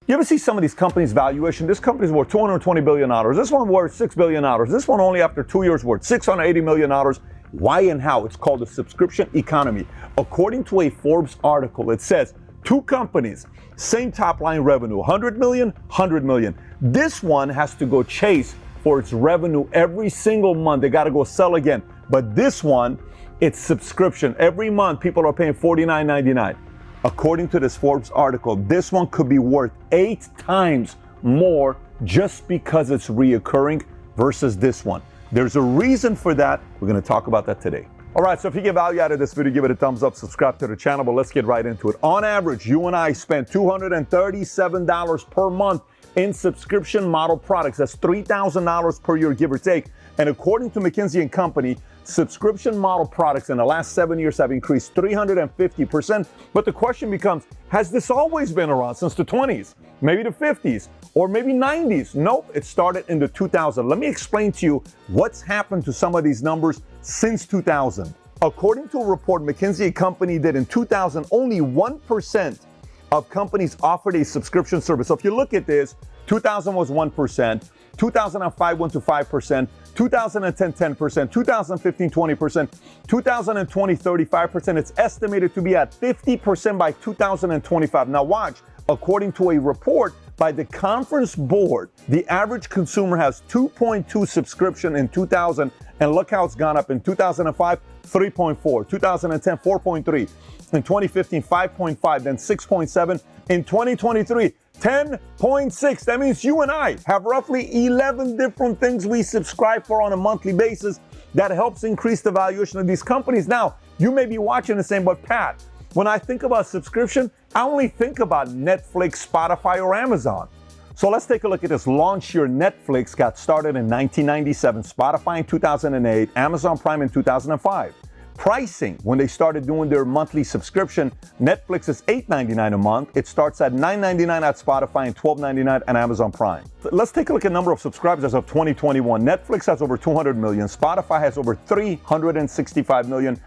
You ever see some of these companies' valuation? This company's worth $220 billion. This one worth $6 billion. This one only after 2 years worth $680 million. Why and how? It's called the subscription economy. According to a Forbes article, it says two companies, same top line revenue, 100 million, 100 million. This one has to go chase for its revenue every single month. They got to go sell again. But this one, it's subscription. Every month, people are paying $49.99. According to this Forbes article, this one could be worth 8 times more just because it's reoccurring versus this one. There's a reason for that. We're going to talk about that today. All right, so if you get value out of this video, give it a thumbs up, subscribe to the channel, but let's get right into it. On average, you and I spend $237 per month in subscription model products. That's $3,000 per year, give or take. And according to McKinsey & Company, subscription model products in the last 7 years have increased 350%. But the question becomes, has this always been around since the 20s, maybe the 50s, or maybe 90s? Nope, it started in the 2000s. Let me explain to you what's happened to some of these numbers since 2000. According to a report McKinsey & Company did in 2000, only 1% of companies offered a subscription service. So if you look at this, 2000 was 1%, 2005 went to 5%, 2010, 10%, 2015, 20%, 2020, 35%. It's estimated to be at 50% by 2025. Now watch, according to a report by the Conference Board, the average consumer has 2.2 subscription in 2000, and look how it's gone up. In 2005, 3.4, 2010, 4.3, in 2015, 5.5, then 6.7, in 2023, 10.6. That means you and I have roughly 11 different things we subscribe for on a monthly basis that helps increase the valuation of these companies. Now, you may be watching and saying, but Pat, when I think about subscription, I only think about Netflix, Spotify, or Amazon. So let's take a look at this. Launch year Netflix got started in 1997, Spotify in 2008, Amazon Prime in 2005. Pricing, when they started doing their monthly subscription, Netflix is $8.99 a month. It starts at $9.99 at Spotify and $12.99 at Amazon Prime. Let's take a look at number of subscribers as of 2021. Netflix has over 200 million. Spotify has over 365 million.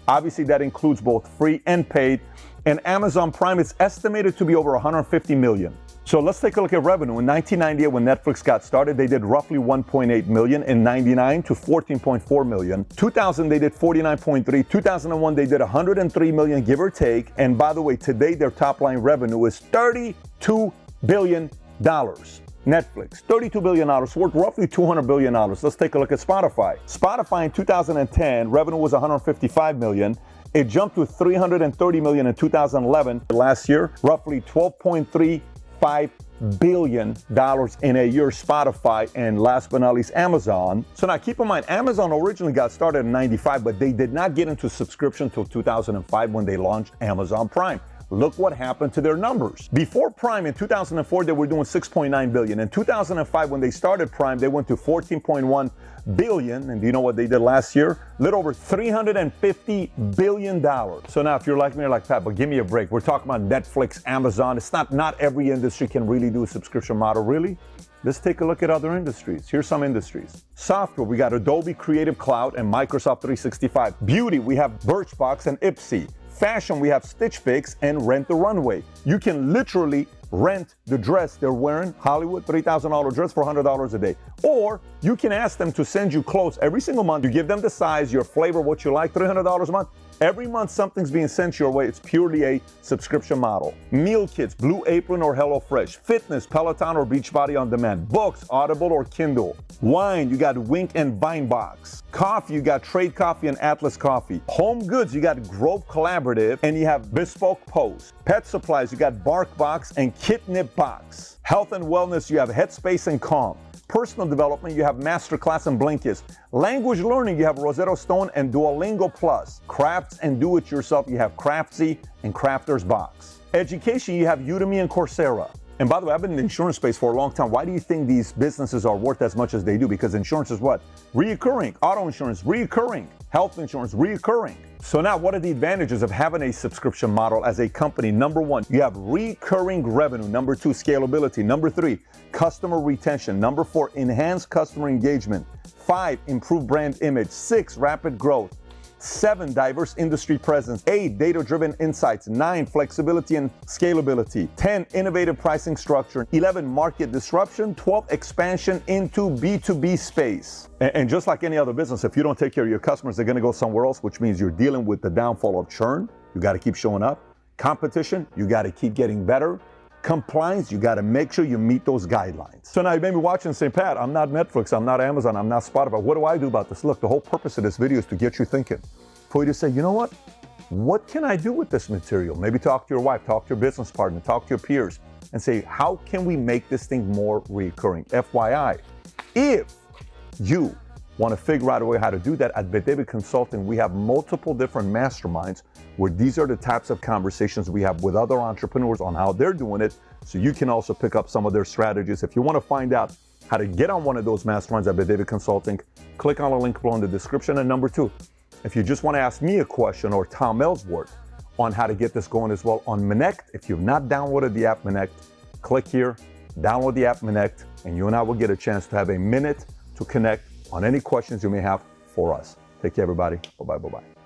Obviously, that includes both free and paid. And Amazon Prime is estimated to be over 150 million. So let's take a look at revenue. In 1998, when Netflix got started, they did roughly 1.8 million. In 99 to 14.4 million. 2000, they did 49.3. 2001, they did 103 million, give or take. And by the way, today their top line revenue is $32 billion. Netflix, $32 billion, worth roughly $200 billion. Let's take a look at Spotify. Spotify in 2010, revenue was 155 million. It jumped to 330 million in 2011. Last year, roughly $12.35 billion in a year. Spotify, and last but not least, Amazon. So now keep in mind, Amazon originally got started in 95, but they did not get into subscription until 2005 when they launched Amazon Prime. Look what happened to their numbers. Before Prime in 2004, they were doing 6.9 billion. In 2005, when they started Prime, they went to 14.1 billion. And do you know what they did last year? A little over $350 billion. So now if you're like me, you're like, Pat, but give me a break. We're talking about Netflix, Amazon. It's not every industry can really do a subscription model, really. Let's take a look at other industries. Here's some industries. Software, we got Adobe Creative Cloud and Microsoft 365. Beauty, we have Birchbox and Ipsy. Fashion, we have Stitch Fix and Rent the Runway. You can literally rent the dress they're wearing, Hollywood, $3,000 dress for $100 a day. Or you can ask them to send you clothes every single month. You give them the size, your flavor, what you like, $300 a month. Every month something's being sent your way. It's purely a subscription model. Meal kits, Blue Apron or HelloFresh. Fitness, Peloton or Beachbody On Demand. Books, Audible or Kindle. Wine, you got Wink and Vinebox. Coffee, you got Trade Coffee and Atlas Coffee. Home goods, you got Grove Collaborative and you have Bespoke Post. Pet supplies, you got BarkBox and Kitnip Box. Health and wellness, you have Headspace and Calm. Personal development, you have Masterclass and Blinkist. Language learning, you have Rosetta Stone and Duolingo Plus. Crafts and do-it-yourself, you have Craftsy and Crafter's Box. Education, you have Udemy and Coursera. And by the way, I've been in the insurance space for a long time. Why do you think these businesses are worth as much as they do? Because insurance is what? Reoccurring. Auto insurance, reoccurring. Health insurance, reoccurring. So now what are the advantages of having a subscription model as a company? Number one, you have recurring revenue. Number two, scalability. Number three, customer retention. Number four, enhanced customer engagement. 5, improved brand image. 6, rapid growth. 7, diverse industry presence. 8, data-driven insights. 9, flexibility and scalability. 10, innovative pricing structure. 11, market disruption. 12, expansion into B2B space. And just like any other business, if you don't take care of your customers, they're going to go somewhere else, which means you're dealing with the downfall of churn. You got to keep showing up. Competition, you got to keep getting better. Compliance, you got to make sure you meet those guidelines. So now you may be watching and say, Pat, I'm not Netflix, I'm not Amazon, I'm not Spotify. What do I do about this? Look, the whole purpose of this video is to get you thinking. For you to say, you know what can I do with this material? Maybe talk to your wife, talk to your business partner, talk to your peers, and say, how can we make this thing more recurring? FYI, if you want to figure out a way how to do that, at David Consulting, we have multiple different masterminds where these are the types of conversations we have with other entrepreneurs on how they're doing it, so you can also pick up some of their strategies. If you want to find out how to get on one of those masterminds at David Consulting, click on the link below in the description. And number 2, if you just want to ask me a question or Tom Ellsworth on how to get this going as well on Connect, if you've not downloaded the app Connect, click here, download the app Connect, and you and I will get a chance to have a minute to connect on any questions you may have for us. Take care, everybody. Bye-bye, bye-bye.